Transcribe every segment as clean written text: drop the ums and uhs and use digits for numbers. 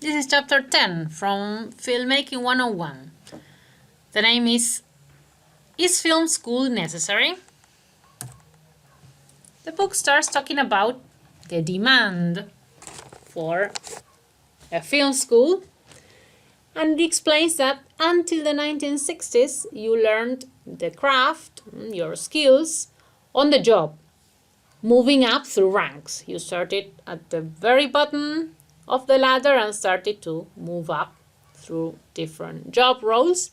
This is chapter 10 from Filmmaking 101. The name is Film School Necessary? The book starts talking about the demand for a film school, and it explains that until the 1960s you learned the craft, your skills, on the job, moving up through ranks. You started at the very bottom of the ladder and started to move up through different job roles,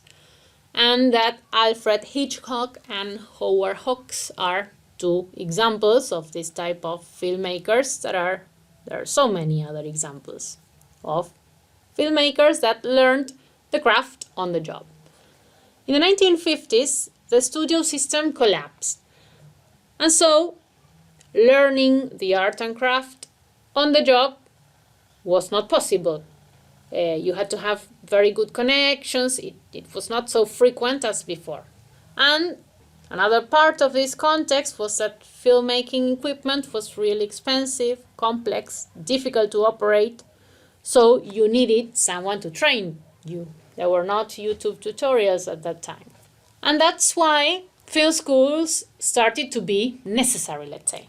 and that Alfred Hitchcock and Howard Hawks are two examples of this type of filmmakers. There are so many other examples of filmmakers that learned the craft on the job. In the 1950s, the studio system collapsed, and so learning the art and craft on the job was not possible. You had to have very good connections. It was not so frequent as before. And another part of this context was that filmmaking equipment was really expensive, complex, difficult to operate, so you needed someone to train you. There were not YouTube tutorials at that time. And that's why film schools started to be necessary, let's say.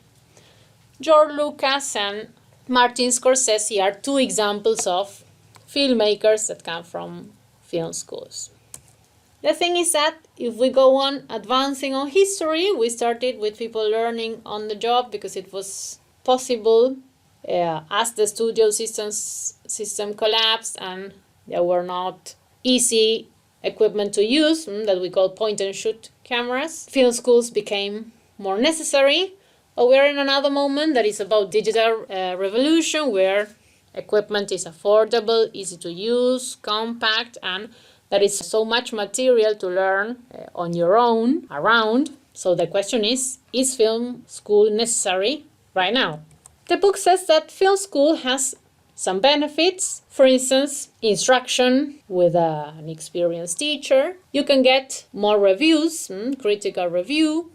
George Lucas and Martin Scorsese are two examples of filmmakers that come from film schools. The thing is that if we go on advancing on history, we started with people learning on the job because it was possible as the studio system collapsed and there were not easy equipment to use that we call point and shoot cameras. Film schools became more necessary. But we're in another moment that is about digital revolution, where equipment is affordable, easy to use, compact, and there is so much material to learn on your own around. So the question is film school necessary right now? The book says that film school has some benefits. For instance, instruction with an experienced teacher. You can get more reviews, critical review.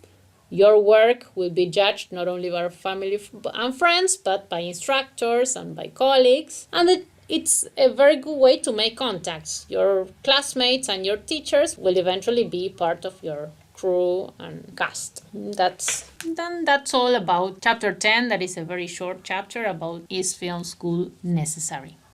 Your work will be judged not only by family and friends, but by instructors and by colleagues. And it's a very good way to make contacts. Your classmates and your teachers will eventually be part of your crew and cast. That's all about chapter 10. That is a very short chapter about is film school necessary.